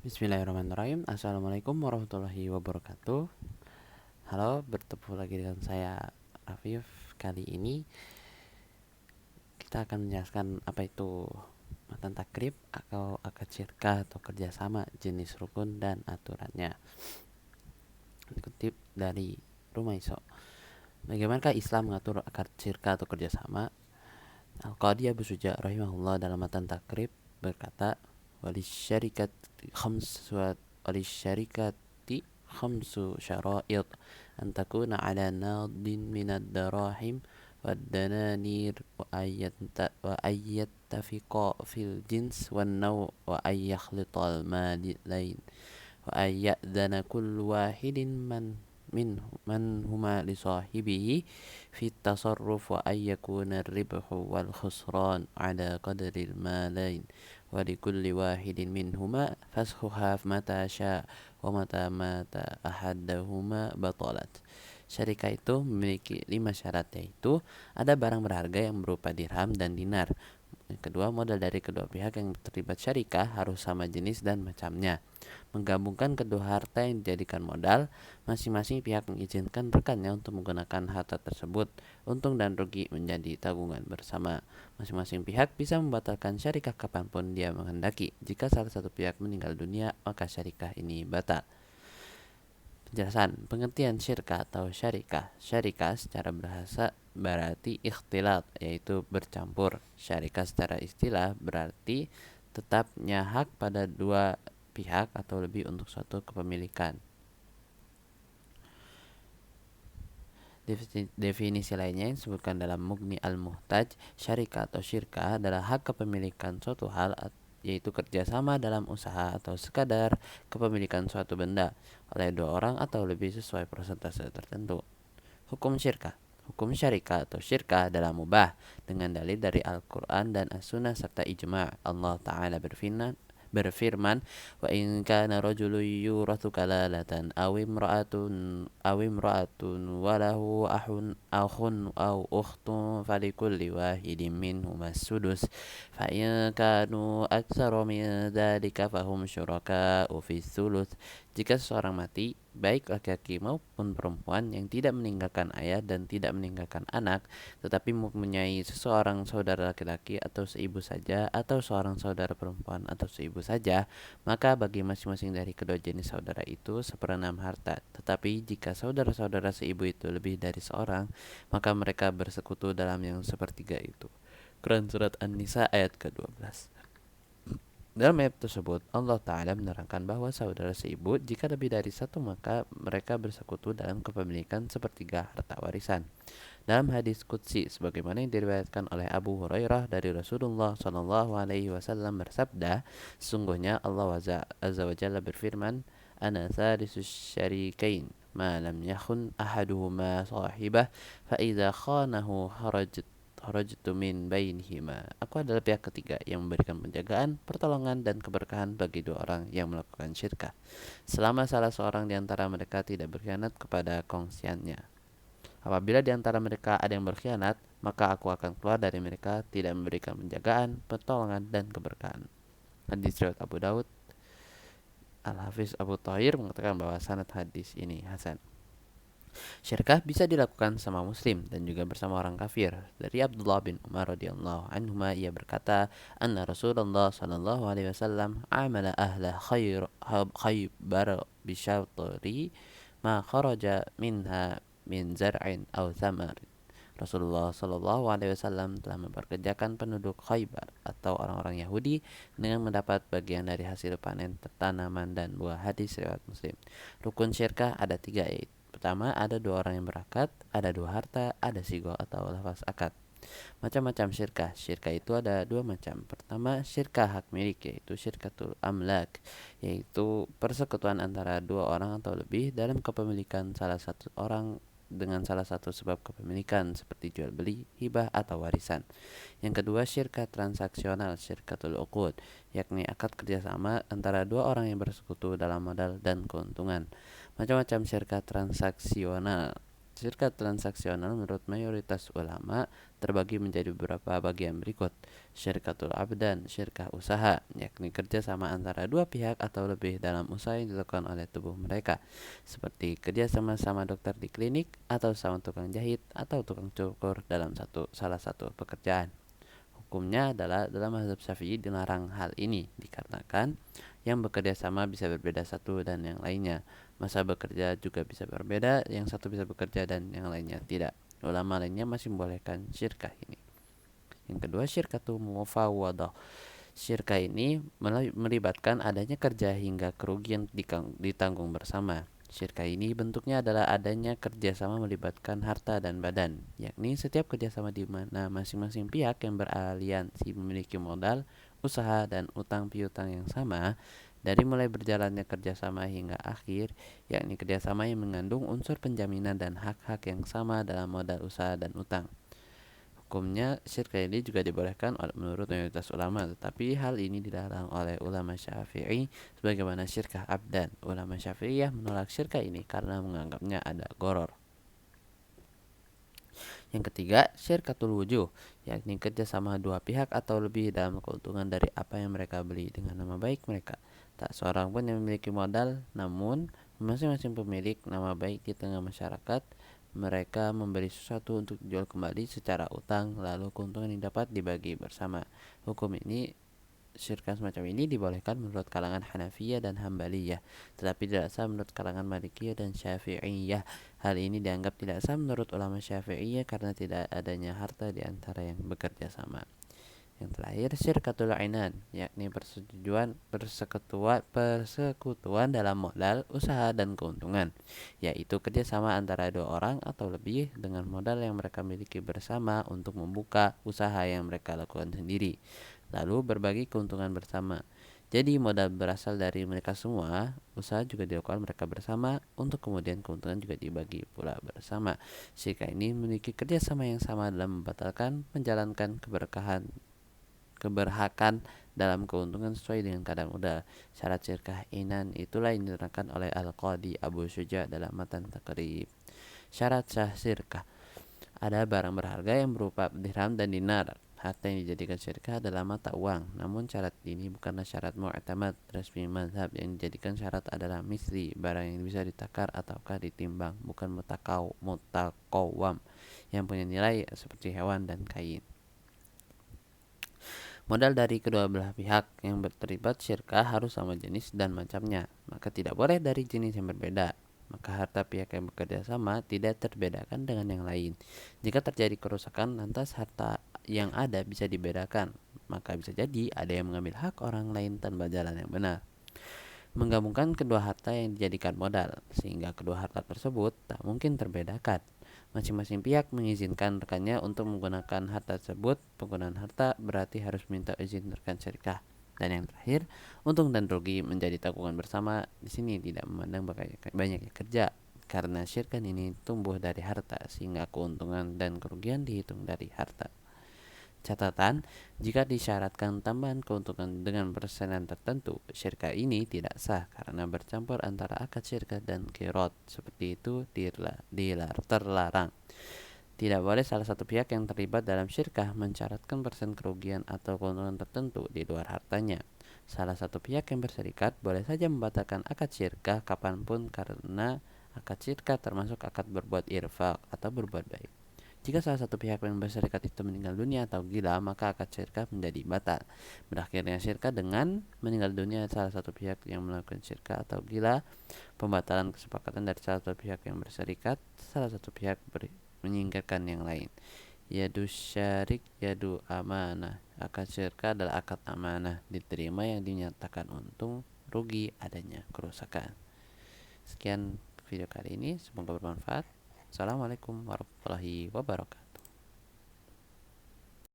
Bismillahirrahmanirrahim. Assalamualaikum warahmatullahi wabarakatuh. Halo, bertemu lagi dengan saya Afif. Kali ini kita akan menjelaskan apa itu matan takrib atau akad syirkah atau kerjasama, jenis rukun dan aturannya. Dikutip dari Rumaiso. Bagaimanakah Islam mengatur akad syirkah atau kerjasama? Al-Qadi Abu Suja rahimahullah dalam matan takrib berkata, walisyarikati khamsu syara'id an takuna ala nadin minad darahim wad dananir wa ayyattafiqa fil jins wan naw wa ayyakhlita al malilain wa ayyadana kullu wahidin man huma li sahibihi fi tasarruf wa ayyakuna ar-ribhu wal khusran ala qadri al-malain wa li kulli wahidin minhuma fashuha mata sya wa mata ahaduhuma batalat. Syarikah itu memiliki 5 syarat, yaitu ada barang berharga yang berupa dirham dan dinar. Yang kedua, modal dari kedua pihak yang terlibat syarikah harus sama jenis dan macamnya. Menggabungkan kedua harta yang dijadikan modal, masing-masing pihak mengizinkan rekannya untuk menggunakan harta tersebut. Untung dan rugi menjadi tanggungan bersama. Masing-masing pihak bisa membatalkan syarikah kapanpun dia menghendaki. Jika salah satu pihak meninggal dunia, maka syarikah ini batal. Penjelasan pengertian syirkah atau syarikah. Syarikah secara bahasa berarti ikhtilat, yaitu bercampur. Syarikah secara istilah berarti tetapnya hak pada dua pihak atau lebih untuk suatu kepemilikan. Definisi lainnya yang disebutkan dalam Mughni al-Muhtaj, syarikah atau syirkah adalah hak kepemilikan suatu hal, yaitu kerjasama dalam usaha atau sekadar kepemilikan suatu benda oleh dua orang atau lebih sesuai persentase tertentu. Hukum syirkah. Hukum syarikah atau syirkah adalah mubah dengan dalil dari Al-Quran dan As-Sunnah serta ijma'. Allah Ta'ala berfirman, wa in kana rajulun yurathu kalalatan aw imra'atun walahu akhun aw ukhtun falikulli wahidin minhum as-sudus fa in kanu aktsara min dzalika fahum syuraka'u fis thuluts. Jika seseorang mati, baik laki-laki maupun perempuan yang tidak meninggalkan ayah dan tidak meninggalkan anak, tetapi mempunyai seseorang saudara laki-laki atau seibu saja, atau seorang saudara perempuan atau seibu saja, maka bagi masing-masing dari kedua jenis saudara itu seperenam harta. Tetapi jika saudara-saudara seibu itu lebih dari seorang, maka mereka bersekutu dalam yang sepertiga itu. Quran Surat An-Nisa ayat ke-12. Dalam ayat tersebut, Allah Ta'ala menerangkan bahwa saudara seibu jika lebih dari satu, maka mereka bersekutu dalam kepemilikan sepertiga harta warisan. Dalam hadis qudsi sebagaimana yang diriwayatkan oleh Abu Hurairah dari Rasulullah Shallallahu alaihi wasallam bersabda, sesungguhnya Allah Azza wa Jalla berfirman, ana thalitsus syarikain ma lam yakhun ahaduhuma sahibah fa idza khanahu kharajtu min bainihima. Aku adalah pihak ketiga yang memberikan penjagaan, pertolongan dan keberkahan bagi dua orang yang melakukan syirkah, selama salah seorang di antara mereka tidak berkhianat kepada kongsiannya. Apabila di antara mereka ada yang berkhianat, maka aku akan keluar dari mereka, tidak memberikan penjagaan, pertolongan dan keberkahan. Hadis riwayat Abu Daud. Al-Hafiz Abu Thahir mengatakan bahwa sanad hadis ini hasan. Syirkah bisa dilakukan sama muslim dan juga bersama orang kafir. Dari Abdullah bin Umar radhiyallahu anhuma, ia berkata, anna Rasulullah sallallahu alaihi wasallam amala ahla Khaybar bisyatri ma kharaja minha min zar'in aw thamar. Rasulullah Shallallahu Alaihi Wasallam telah memperkerjakan penduduk Khaybar atau orang-orang Yahudi dengan mendapat bagian dari hasil panen tanaman dan buah. Hadis riwayat Muslim. Rukun syirkah ada tiga, yaitu pertama ada dua orang yang berakad, ada dua harta, ada sigo atau lafaz akad. Macam-macam syirkah. Syirkah itu ada dua macam. Pertama, syirkah hak milik, yaitu syirkatul amlak, yaitu persekutuan antara dua orang atau lebih dalam kepemilikan salah satu orang dengan salah satu sebab kepemilikan seperti jual beli, hibah atau warisan. Yang kedua, syirkah transaksional, syirkatul uqud, yakni akad kerjasama antara dua orang yang bersekutu dalam modal dan keuntungan. Macam-macam syirkah transaksional. Syirka transaksional menurut mayoritas ulama terbagi menjadi beberapa bagian berikut. Syirkatul abdan, syirkah usaha, yakni kerjasama antara dua pihak atau lebih dalam usaha yang dilakukan oleh tubuh mereka, seperti kerja sama-sama dokter di klinik, atau sama tukang jahit atau tukang cukur dalam salah satu pekerjaan. Hukumnya adalah dalam mazhab Syafi'i dilarang hal ini dikarenakan yang bekerja sama bisa berbeda satu dan yang lainnya. Masa bekerja juga bisa berbeda, yang satu bisa bekerja dan yang lainnya tidak. Ulama lainnya masih membolehkan syirkah ini. Yang kedua, syirkatul mufawadah. Syirkah ini melibatkan adanya kerja hingga kerugian ditanggung bersama. Syirkah ini bentuknya adalah adanya kerjasama melibatkan harta dan badan, yakni setiap kerjasama di mana masing-masing pihak yang beraliansi memiliki modal, usaha, dan utang piutang yang sama, dari mulai berjalannya kerjasama hingga akhir, yakni kerjasama yang mengandung unsur penjaminan dan hak-hak yang sama dalam modal usaha dan utang. Hukumnya syirkah ini juga dibolehkan menurut mayoritas ulama, tetapi hal ini dilarang oleh ulama Syafi'i sebagaimana syirkah abdan. Ulama Syafi'iyah menolak syirkah ini karena menganggapnya ada gharar. Yang ketiga, syirkatul wujuh, yakni kerjasama dua pihak atau lebih dalam keuntungan dari apa yang mereka beli dengan nama baik mereka. Tak seorang pun yang memiliki modal, namun masing-masing pemilik nama baik di tengah masyarakat. Mereka membeli sesuatu untuk dijual kembali secara utang, lalu keuntungan yang dapat dibagi bersama. Hukum ini, syirkah semacam ini dibolehkan menurut kalangan Hanafiyah dan Hambaliyah, tetapi tidak sah menurut kalangan Malikiyah dan Syafi'iyah. Hal ini dianggap tidak sah menurut ulama Syafi'iyah karena tidak adanya harta di antara yang bekerja sama. Yang terakhir, syirkatul ainan, yakni persekutuan dalam modal, usaha, dan keuntungan, yaitu kerjasama antara dua orang atau lebih dengan modal yang mereka miliki bersama untuk membuka usaha yang mereka lakukan sendiri, lalu berbagi keuntungan bersama. Jadi modal berasal dari mereka semua, usaha juga dilakukan mereka bersama, untuk kemudian keuntungan juga dibagi pula bersama. Syirkah ini memiliki kerjasama yang sama dalam membatalkan menjalankan keberhakan dalam keuntungan sesuai dengan kadar modal. Syarat syirkah inan itulah yang diterangkan oleh Al-Qadi Abu Syuja dalam matan Taqrib. Syarat sah syirkah: ada barang berharga yang berupa dirham dan dinar. Harta yang dijadikan syirkah adalah mata uang. Namun syarat ini bukanlah syarat mu'tamad resmi mazhab. Yang dijadikan syarat adalah misli, barang yang bisa ditakar ataukah ditimbang, bukan mutakawam yang punya nilai seperti hewan dan kain. Modal dari kedua belah pihak yang terlibat syirkah harus sama jenis dan macamnya, maka tidak boleh dari jenis yang berbeda. Maka harta pihak yang bekerja sama tidak terbedakan dengan yang lain. Jika terjadi kerusakan, lantas harta yang ada bisa dibedakan, maka bisa jadi ada yang mengambil hak orang lain tanpa jalan yang benar. Menggabungkan kedua harta yang dijadikan modal, sehingga kedua harta tersebut tak mungkin terbedakan. Masing-masing pihak mengizinkan rekannya untuk menggunakan harta tersebut. Penggunaan harta berarti harus minta izin rekan syirkah. Dan yang terakhir, untung dan rugi menjadi tanggungan bersama. Di sini tidak memandang banyaknya kerja, karena syirkah ini tumbuh dari harta, sehingga keuntungan dan kerugian dihitung dari harta. Catatan, jika disyaratkan tambahan keuntungan dengan persenan tertentu, syirkah ini tidak sah karena bercampur antara akad syirkah dan qirad. Seperti itu terlarang. Tidak boleh salah satu pihak yang terlibat dalam syirkah mensyaratkan persen kerugian atau keuntungan tertentu di luar hartanya. Salah satu pihak yang berserikat boleh saja membatalkan akad syirkah kapanpun karena akad syirkah termasuk akad berbuat irfaq atau berbuat baik. Jika salah satu pihak yang berserikat itu meninggal dunia atau gila, maka akad syirkah menjadi batal. Berakhirnya syirkah dengan meninggal dunia salah satu pihak yang melakukan syirkah atau gila, pembatalan kesepakatan dari salah satu pihak yang berserikat, salah satu pihak menyingkirkan yang lain. Yadu syarik, yadu amanah. Akad syirkah adalah akad amanah, diterima yang dinyatakan untung, rugi adanya kerusakan. Sekian video kali ini, semoga bermanfaat. Assalamualaikum warahmatullahi wabarakatuh.